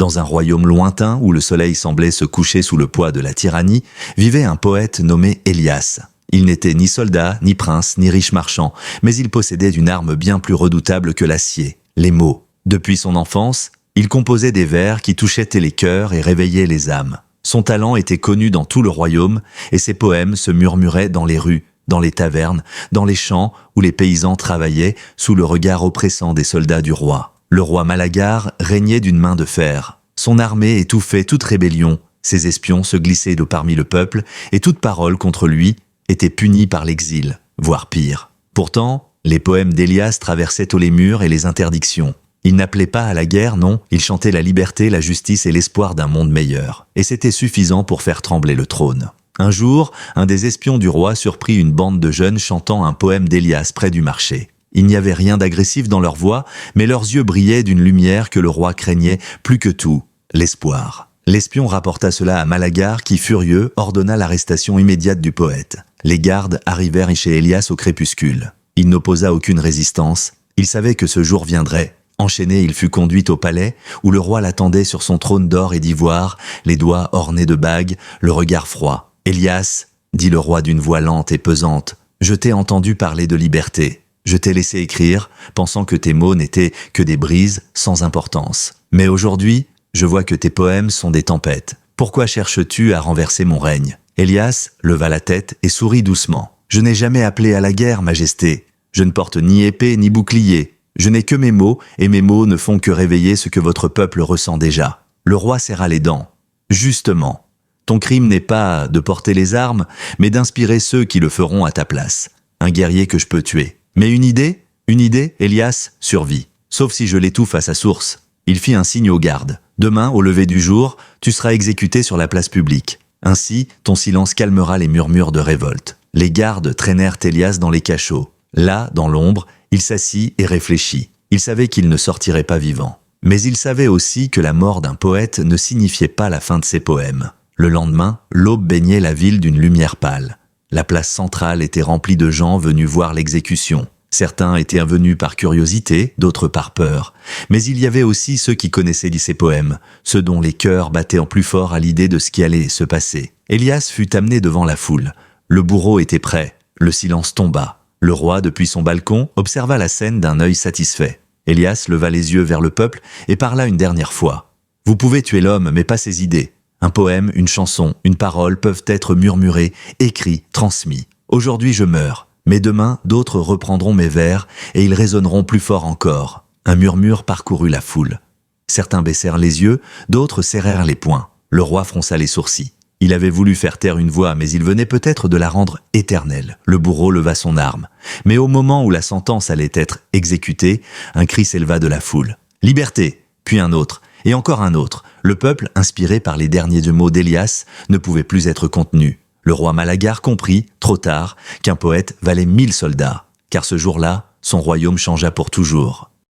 Dans un royaume lointain où le soleil semblait se coucher sous le poids de la tyrannie, vivait un poète nommé Élias. Il n'était ni soldat, ni prince, ni riche marchand, mais il possédait une arme bien plus redoutable que l'acier, les mots. Depuis son enfance, il composait des vers qui touchaient les cœurs et réveillaient les âmes. Son talent était connu dans tout le royaume, et ses poèmes se murmuraient dans les rues, dans les tavernes, dans les champs où les paysans travaillaient sous le regard oppressant des soldats du roi. Le roi Malagar régnait d'une main de fer. Son armée étouffait toute rébellion, ses espions se glissaient de parmi le peuple, et toute parole contre lui était punie par l'exil, voire pire. Pourtant, les poèmes d'Élias traversaient tous les murs et les interdictions. Il n'appelait pas à la guerre, non, il chantait la liberté, la justice et l'espoir d'un monde meilleur. Et c'était suffisant pour faire trembler le trône. Un jour, un des espions du roi surprit une bande de jeunes chantant un poème d'Élias près du marché. Il n'y avait rien d'agressif dans leur voix, mais leurs yeux brillaient d'une lumière que le roi craignait plus que tout, l'espoir. L'espion rapporta cela à Malagar qui, furieux, ordonna l'arrestation immédiate du poète. Les gardes arrivèrent chez Élias au crépuscule. Il n'opposa aucune résistance. Il savait que ce jour viendrait. Enchaîné, il fut conduit au palais, où le roi l'attendait sur son trône d'or et d'ivoire, les doigts ornés de bagues, le regard froid. « Élias, dit le roi d'une voix lente et pesante, je t'ai entendu parler de liberté. Je t'ai laissé écrire, pensant que tes mots n'étaient que des brises sans importance. Mais aujourd'hui, je vois que tes poèmes sont des tempêtes. Pourquoi cherches-tu à renverser mon règne ?» Élias leva la tête et sourit doucement. « Je n'ai jamais appelé à la guerre, Majesté. Je ne porte ni épée ni bouclier. Je n'ai que mes mots, et mes mots ne font que réveiller ce que votre peuple ressent déjà. » Le roi serra les dents. « Justement, ton crime n'est pas de porter les armes, mais d'inspirer ceux qui le feront à ta place. Un guerrier que je peux tuer. Mais une idée, Élias survit. Sauf si je l'étouffe à sa source. » Il fit un signe aux gardes. « Demain, au lever du jour, tu seras exécuté sur la place publique. Ainsi, ton silence calmera les murmures de révolte. » Les gardes traînèrent Élias dans les cachots. Là, dans l'ombre, il s'assit et réfléchit. Il savait qu'il ne sortirait pas vivant. Mais il savait aussi que la mort d'un poète ne signifiait pas la fin de ses poèmes. Le lendemain, l'aube baignait la ville d'une lumière pâle. La place centrale était remplie de gens venus voir l'exécution. Certains étaient venus par curiosité, d'autres par peur. Mais il y avait aussi ceux qui connaissaient ses poèmes, ceux dont les cœurs battaient en plus fort à l'idée de ce qui allait se passer. Élias fut amené devant la foule. Le bourreau était prêt. Le silence tomba. Le roi, depuis son balcon, observa la scène d'un œil satisfait. Élias leva les yeux vers le peuple et parla une dernière fois. « Vous pouvez tuer l'homme, mais pas ses idées. Un poème, une chanson, une parole peuvent être murmurés, écrits, transmis. Aujourd'hui je meurs, mais demain d'autres reprendront mes vers et ils résonneront plus fort encore. » Un murmure parcourut la foule. Certains baissèrent les yeux, d'autres serrèrent les poings. Le roi fronça les sourcils. Il avait voulu faire taire une voix, mais il venait peut-être de la rendre éternelle. Le bourreau leva son arme. Mais au moment où la sentence allait être exécutée, un cri s'éleva de la foule. « Liberté !» Puis un autre, et encore un autre. Le peuple, inspiré par les derniers mots d'Élias, ne pouvait plus être contenu. Le roi Malagar comprit, trop tard, qu'un poète valait 1000 soldats. Car ce jour-là, son royaume changea pour toujours.